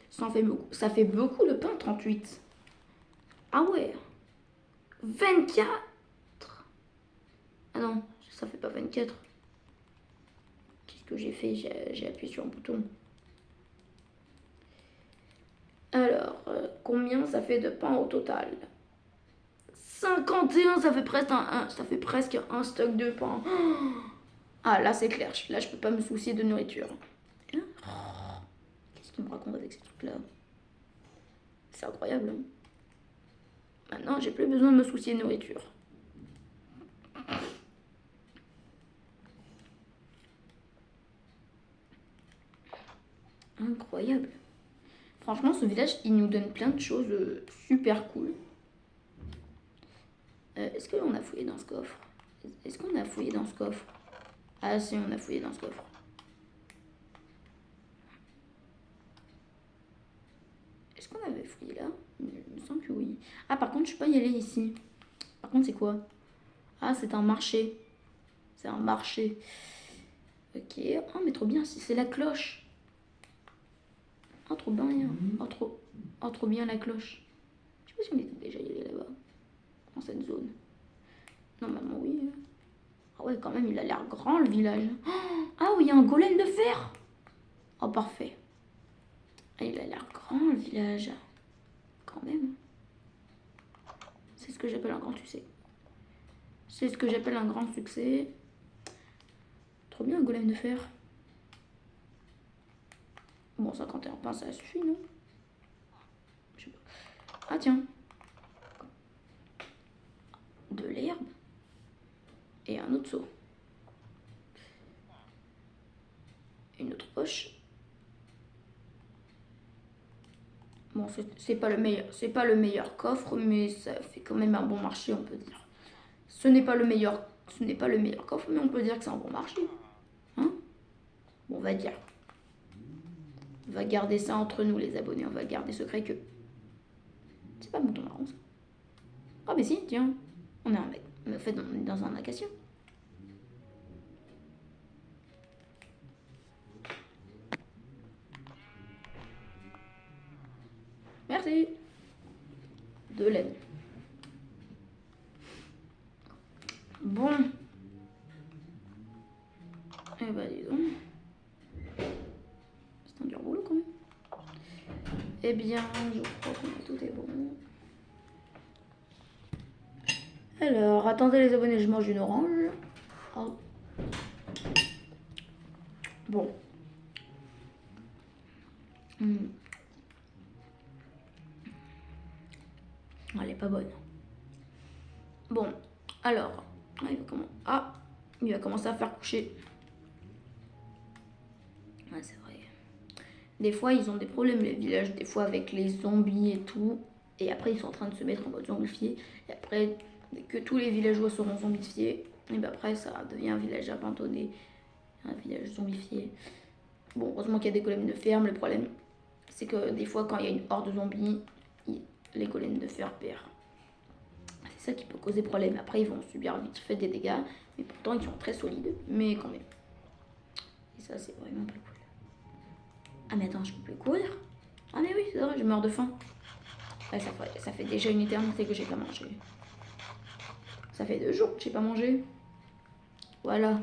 Ça fait beaucoup le pain, 38. Ah ouais. 24. Ah non, ça fait pas 24. Qu'est-ce que j'ai fait? J'ai appuyé sur un bouton. Alors, combien ça fait de pain au total? 51, ça fait presque un stock de pain. Ah, là, c'est clair. Là, je peux pas me soucier de nourriture. Qu'est-ce qu'il me raconte avec ces trucs-là? C'est incroyable. Hein. Maintenant, j'ai plus besoin de me soucier de nourriture. Incroyable. Franchement, ce village, il nous donne plein de choses super cool. Est-ce qu'on a fouillé dans ce coffre? Est-ce qu'on a fouillé dans ce coffre? Ah si, on a fouillé dans ce coffre. Est-ce qu'on avait fouillé là? Il me semble que oui. Ah, par contre, je peux pas y aller ici. contre, c'est quoi? Ah, c'est un marché. C'est un marché. Ok. Oh, mais trop bien, c'est la cloche. Oh, trop bien. Oh, trop bien la cloche. Je sais pas si on était déjà allé là-bas. Dans cette zone. Normalement, oui. Ah ouais, quand même, il a l'air grand, le village. Ah oui, il y a un golem de fer. Oh, parfait. Ah, il a l'air grand, le village. Quand même. C'est ce que j'appelle un grand succès. C'est ce que j'appelle un grand succès. Trop bien, un golem de fer. Bon, 51 pains, ça suffit, non? Je sais pas. Ah, tiens. De l'herbe. Et un autre seau. Une autre poche. Bon, c'est pas le meilleur coffre, mais ça fait quand même un bon marché, on peut dire. Ce n'est pas le meilleur coffre, mais on peut dire que c'est un bon marché. Hein? Bon, on va dire. On va garder ça entre nous, les abonnés. On va garder secret que... C'est pas mouton marron, ça. Ah, mais si, tiens. On est un mec. En fait, on est dans un acacia. Merci. De laine. Bon. Eh bah, dis donc. C'est un dur boulot, quand même. Eh bien, je crois que tout est bon. Alors, attendez les abonnés, je mange une orange. Oh. Bon. Elle est pas bonne. Bon, alors, il va commencer à faire coucher. Ouais, c'est vrai. Des fois, ils ont des problèmes, les villages, des fois avec les zombies et tout. Et après, ils sont en train de se mettre en mode zombifié. Et après, dès que tous les villageois seront zombifiés, et bien après, ça devient un village abandonné, un village zombifié. Bon, heureusement qu'il y a des golems de ferme. Le problème, c'est que des fois, quand il y a une horde de zombies, les golems de fer perdent. C'est ça qui peut causer problème. Après, ils vont subir vite fait des dégâts, mais pourtant, ils sont très solides. Mais quand même. Et ça, c'est vraiment pas cool. Ah, mais attends, je peux plus courir. Ah, mais oui, c'est vrai, je meurs de faim. Ouais, ça fait déjà une éternité que j'ai pas mangé. Ça fait 2 jours que j'ai pas mangé. Voilà.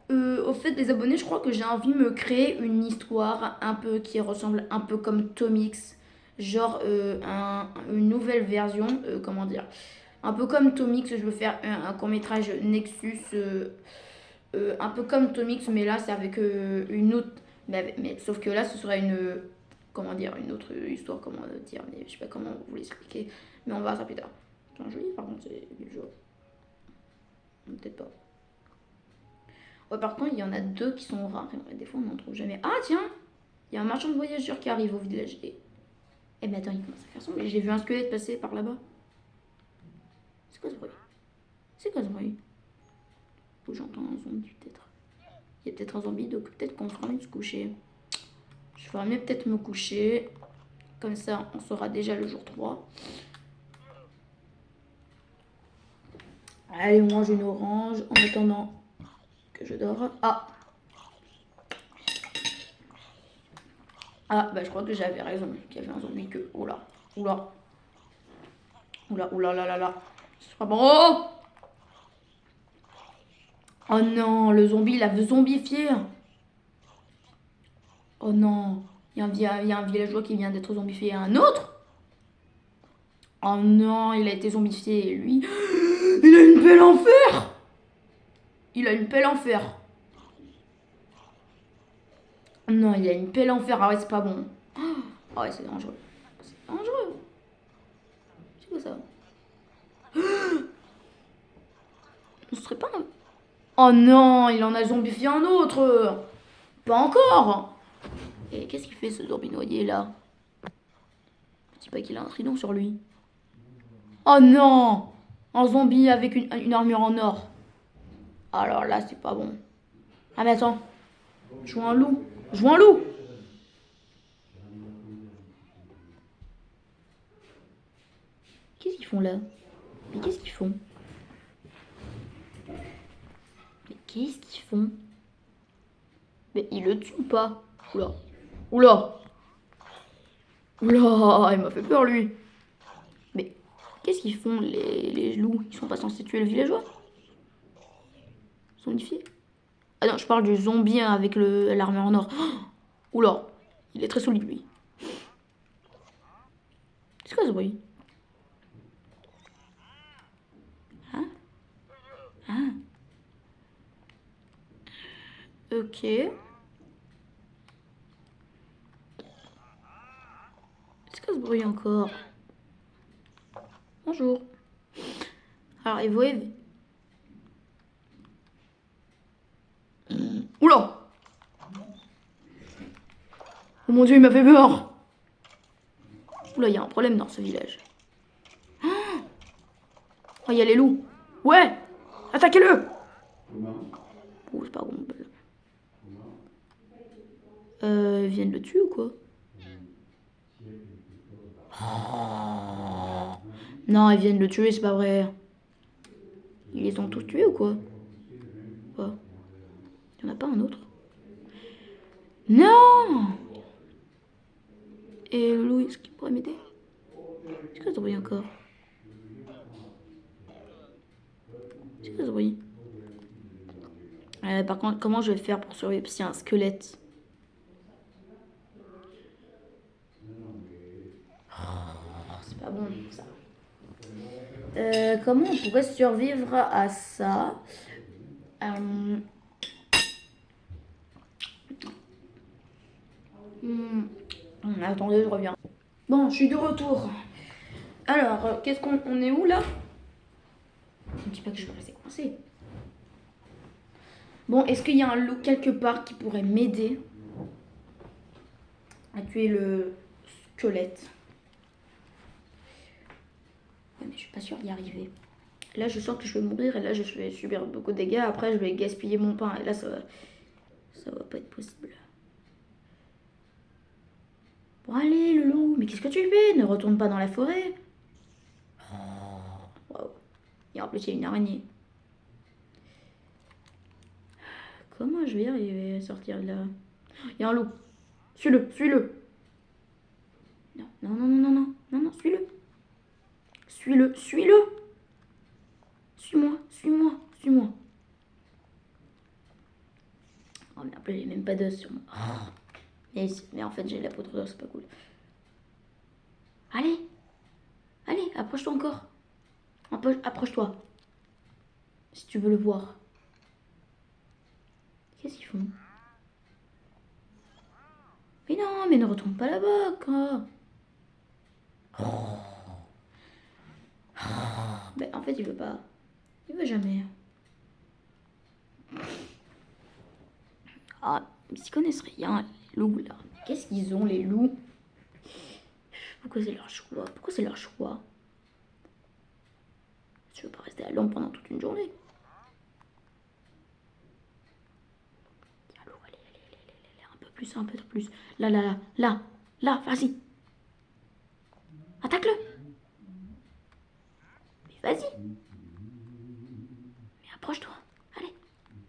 Au fait, les abonnés, je crois que j'ai envie de me créer une histoire un peu qui ressemble un peu comme Tomix. Genre une nouvelle version, comment dire. Un peu comme Tomix, je veux faire un court-métrage Nexus. Un peu comme Tomix, mais là c'est avec une autre. Mais sauf que là ce sera une. Comment dire, une autre histoire, comment dire, mais je sais pas comment vous l'expliquer. Mais on verra ça plus tard. C'est un joli, par contre, c'est le jeu. Peut-être pas. Ouais, par contre, il y en a 2 qui sont rares. Et des fois, on n'en trouve jamais. Ah, tiens! Il y a un marchand de voyageurs qui arrive au village. Eh ben attends, il commence à faire son. J'ai vu un squelette passer par là-bas. C'est quoi ce bruit? C'est quoi ce bruit? Oh, j'entends un zombie, peut-être. Il y a peut-être un zombie, donc peut-être qu'on fera mieux de se coucher. Je ferai mieux peut-être me coucher. Comme ça, on sera déjà le jour 3. Allez, on mange une orange en attendant que je dors. Ah! Ah, bah je crois que j'avais raison, qu'il y avait un zombie que... Oula, oula. Oula, oula, là, là, là. C'est pas bon. Oh! Oh non, le zombie, il a zombifié. Oh non, il y a un villageois qui vient d'être zombifié. Un autre? Oh non, il a été zombifié. Et lui, il a une pelle en fer. Il a une pelle en fer. Non, il a une pelle en fer. Ah ouais, c'est pas bon. Ah ouais, c'est dangereux. C'est dangereux. C'est quoi ça? On serait pas... Oh non, il en a zombifié un autre. Pas encore. Et qu'est-ce qu'il fait ce zombie noyé là? Je dis pas qu'il a un trident sur lui. Oh non! Un zombie avec une armure en or. Alors là, c'est pas bon. Ah mais attends. Je vois un loup. Je vois un loup. Qu'est-ce qu'ils font là? Mais qu'est-ce qu'ils font? Mais qu'est-ce qu'ils font? Mais ils le tuent ou pas? Oula. Oula. Oula, il m'a fait peur lui. Mais qu'est-ce qu'ils font les loups? Ils sont pas censés tuer le villageois? Zombifié? Ah non, je parle du zombie avec l'armure en or. Oh, oula, il est très solide lui. C'est quoi ce bruit? Hein? Hein? Ok. C'est quoi ce bruit encore? Bonjour. Alors, et voyez. Oula! Oh mon dieu, il m'a fait peur! Oula, il y a un problème dans ce village. Oh, il y a les loups. Ouais! Attaquez-le! Oh, c'est pas bon. Ils viennent le tuer ou quoi? Non, ils viennent le tuer, c'est pas vrai. Ils les ont tous tués ou quoi? Quoi? Il y en a pas un autre? Non! Et le loup, est-ce qu'il pourrait m'aider? C'est quoi ce bruit encore? C'est quoi ce bruit? Par contre, comment je vais faire pour survivre? Parce qu'il y a un squelette. C'est pas bon ça. Comment on pourrait survivre à ça? Attendez, je reviens. Bon, je suis de retour. Alors, qu'est-ce qu'on on est où là? Ne me dis pas que je vais rester coincée. Bon, est-ce qu'il y a un loup quelque part qui pourrait m'aider à tuer le squelette? Ouais, mais je suis pas sûre d'y arriver. Là, je sens que je vais mourir et là, je vais subir beaucoup de dégâts. Après, je vais gaspiller mon pain et là, ça va pas être possible. Bon, allez, le loup, mais qu'est-ce que tu fais? Ne retourne pas dans la forêt. Waouh. Et en plus, il y a une araignée. Comment je vais y arriver à sortir de là? Il y a un loup. Suis-le, suis-le. Non, non, non, non, non, non, non, non, suis-le. Suis-le, suis-le. Suis-moi, suis-moi, suis-moi. Oh, mais après, j'ai même pas d'os sur moi. Mais en fait, j'ai la poudre d'os, c'est pas cool. Allez, allez, approche-toi encore. Approche-toi. Si tu veux le voir. Qu'est-ce qu'ils font? Mais non, mais ne retourne pas là-bas, quoi. Ben, en fait, il veut pas. Il veut jamais. Ah, ils connaissent rien, les loups, là. Qu'est-ce qu'ils ont, les loups? Pourquoi c'est leur choix? Pourquoi c'est leur choix? Je veux pas rester à l'ombre pendant toute une journée. Allô, allez, un peu plus, un peu plus. Là, là, là, là, là, vas-y. Attaque-le. Mais vas-y. Mais approche-toi. Allez.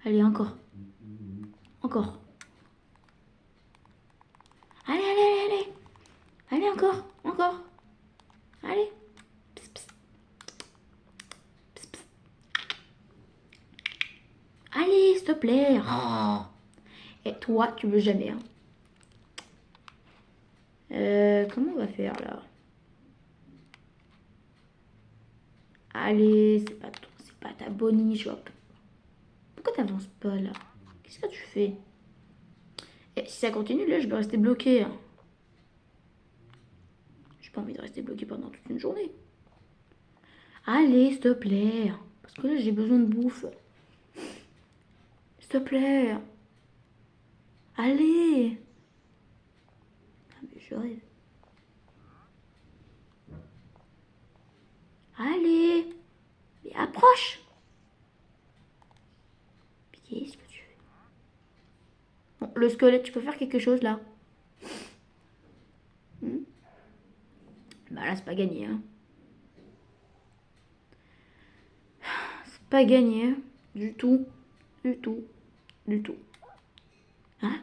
Allez, encore. Encore. Allez, allez, allez, allez. Allez, encore, encore. Allez. Psst, psst. Psst, psst. Allez, s'il te plaît. Oh. Et toi, tu veux jamais. Hein. Comment on va faire là? Allez, c'est pas ta bonne job. Pourquoi t'avances pas là? Qu'est-ce que tu fais? Et si ça continue là, je vais rester bloqué. Hein. J'ai pas envie de rester bloqué pendant toute une journée. Allez, s'il te plaît. Parce que là, j'ai besoin de bouffe. S'il te plaît. Allez. Ah, mais je rêve. Allez. Mais approche. Mais qu'est-ce que tu fais? Bon, le squelette, tu peux faire quelque chose là? Bah là, c'est pas gagné. Hein. pas gagné. Du tout. Du tout. Du tout. Hein?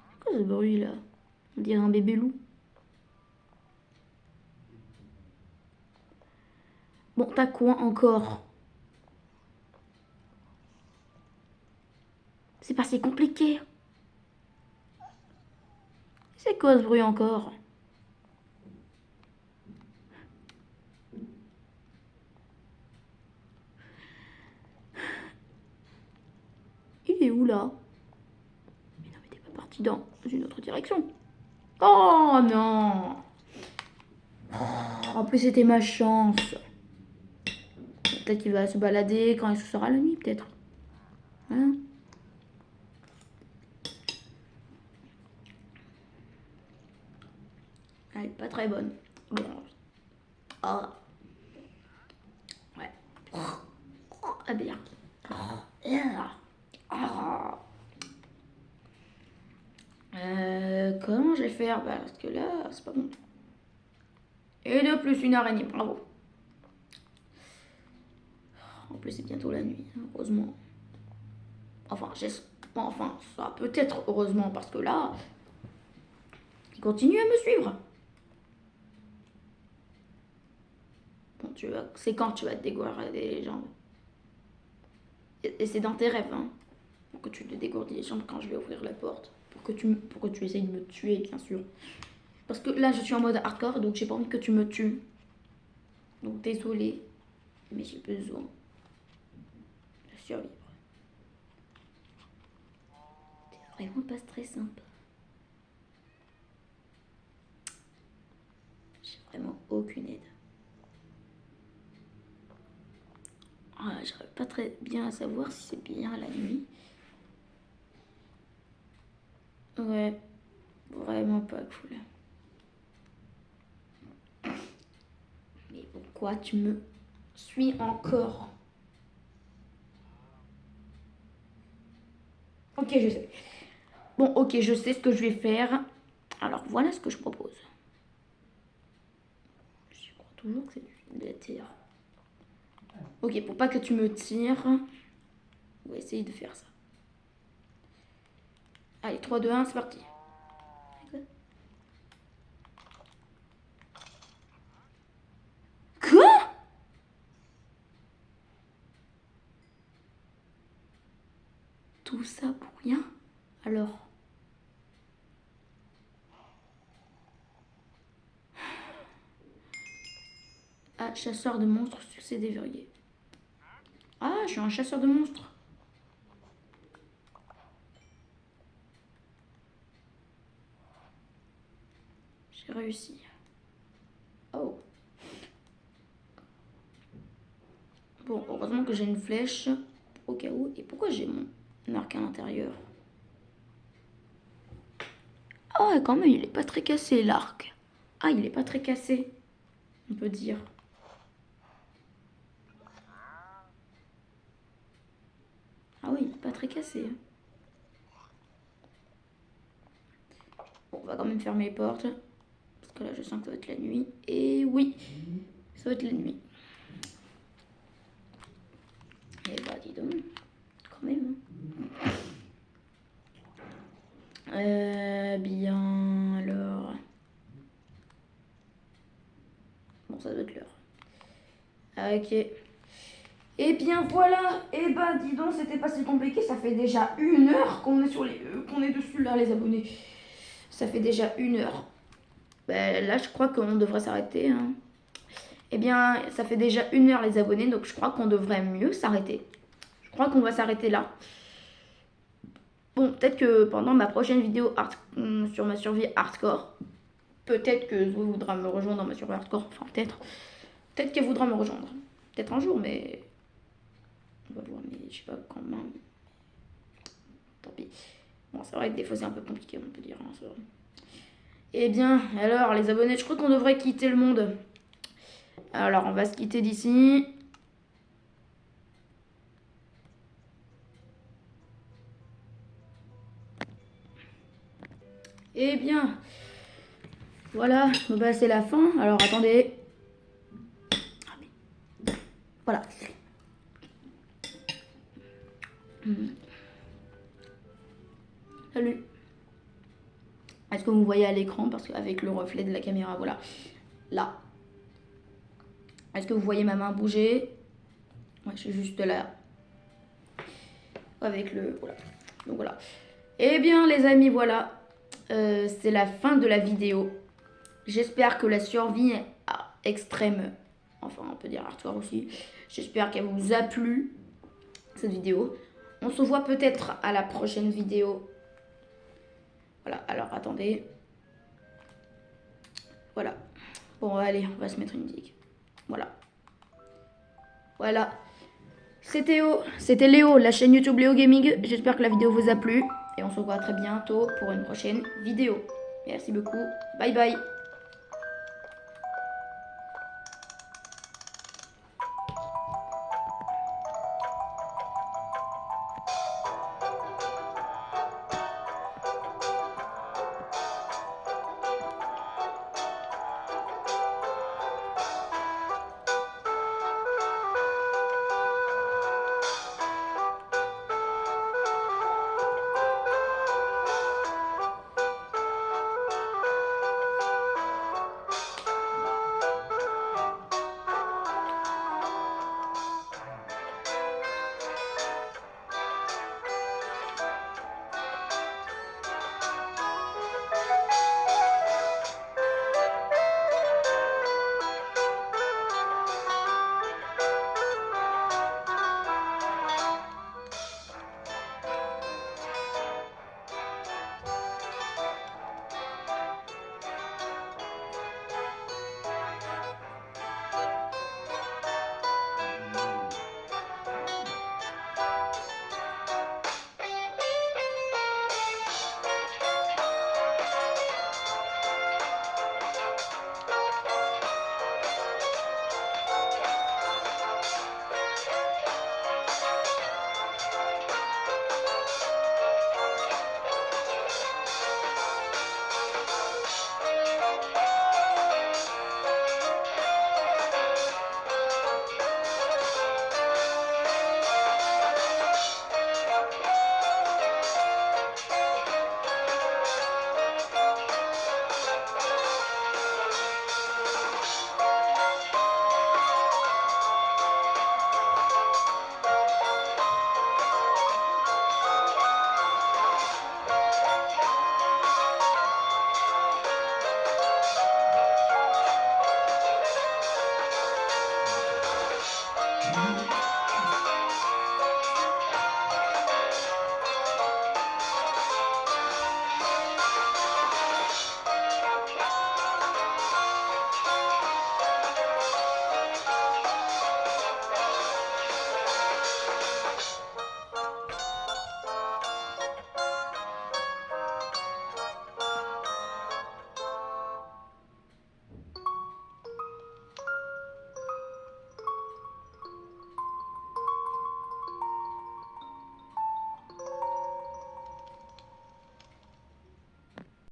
C'est quoi ce bruit là? On dirait un bébé loup. Bon, t'as quoi encore? C'est pas si compliqué. C'est quoi ce bruit encore? Il est où là? Mais non, mais t'es pas parti dans une autre direction. Oh non! En plus, c'était ma chance. Peut-être qu'il va se balader quand il sera la nuit, peut-être. Hein? Elle est pas très bonne. Bon. Ah. Ouais. Ah bien. Ah. Comment je vais faire? Bah, parce que là, c'est pas bon. Et de plus, une araignée. Bravo. En plus, c'est bientôt la nuit, heureusement. Enfin, ça peut être heureusement, parce que là, il continue à me suivre. Bon, c'est quand tu vas te dégourdir les jambes. Et c'est dans tes rêves, hein, pour que tu te dégourdis les jambes quand je vais ouvrir la porte. Pour que tu essayes de me tuer, bien sûr. Parce que là, je suis en mode hardcore, donc j'ai pas envie que tu me tues. Donc désolé, mais j'ai besoin de survivre. T'es vraiment pas très sympa. J'ai vraiment aucune aide. Ah, j'arrive pas très bien à savoir si c'est bien la nuit. Ouais, vraiment pas cool. Mais pourquoi tu me suis encore? Ok, je sais. Bon, ok, je sais ce que je vais faire. Alors, voilà ce que je propose. Je crois toujours que c'est de la terre. Ok, pour pas que tu me tires, on va essayer de faire ça. Allez, 3, 2, 1, c'est parti. Quoi? Tout ça pour rien? Alors? Ah, chasseur de monstres, succès déverrouillé. Ah, je suis un chasseur de monstres. J'ai réussi. Oh. Bon, heureusement que j'ai une flèche au cas où. Et pourquoi j'ai mon arc à l'intérieur? Ah ouais, quand même, il est pas très cassé, l'arc. Ah, il est pas très cassé, on peut dire. Ah oui, il est pas très cassé. Bon, on va quand même fermer les portes. Parce que là, je sens que ça va être la nuit. Et oui, ça va être la nuit. Et bah, dis donc, quand même. Bien, alors... Bon, ça doit être l'heure. Ok. Et bien voilà, et bah dis donc, c'était pas si compliqué, ça fait déjà 1 heure qu'on est qu'on est dessus là les abonnés. Ça fait déjà 1 heure. Ben, là je crois qu'on devrait s'arrêter. Hein. Eh bien, ça fait déjà 1 heure les abonnés, donc je crois qu'on devrait mieux s'arrêter. Je crois qu'on va s'arrêter là. Bon, peut-être que pendant ma prochaine vidéo sur ma survie hardcore, peut-être que Zoé voudra me rejoindre dans ma survie hardcore. Enfin, peut-être qu'elle voudra me rejoindre. Peut-être un jour, mais... On va voir, mais je sais pas quand même. Tant pis. Bon, c'est vrai que des fois c'est un peu compliqué, on peut dire. Hein, c'est vrai. Eh bien, alors les abonnés, je crois qu'on devrait quitter le monde. Alors, on va se quitter d'ici. Eh bien, voilà, bah, c'est la fin. Alors, attendez. Voilà. Salut. Est-ce que vous voyez à l'écran? Parce qu'avec le reflet de la caméra, voilà. Là. Est-ce que vous voyez ma main bouger? Ouais, je suis juste là. Avec le... Voilà. Donc voilà. Eh bien les amis, voilà. C'est la fin de la vidéo. J'espère que la survie extrême, enfin on peut dire hardcore aussi, j'espère qu'elle vous a plu, cette vidéo. On se voit peut-être à la prochaine vidéo. Voilà, alors attendez. Voilà. Bon, allez, on va se mettre une musique. Voilà. Voilà. C'était Léo, la chaîne YouTube Léo Gaming. J'espère que la vidéo vous a plu. Et on se voit très bientôt pour une prochaine vidéo. Merci beaucoup. Bye bye.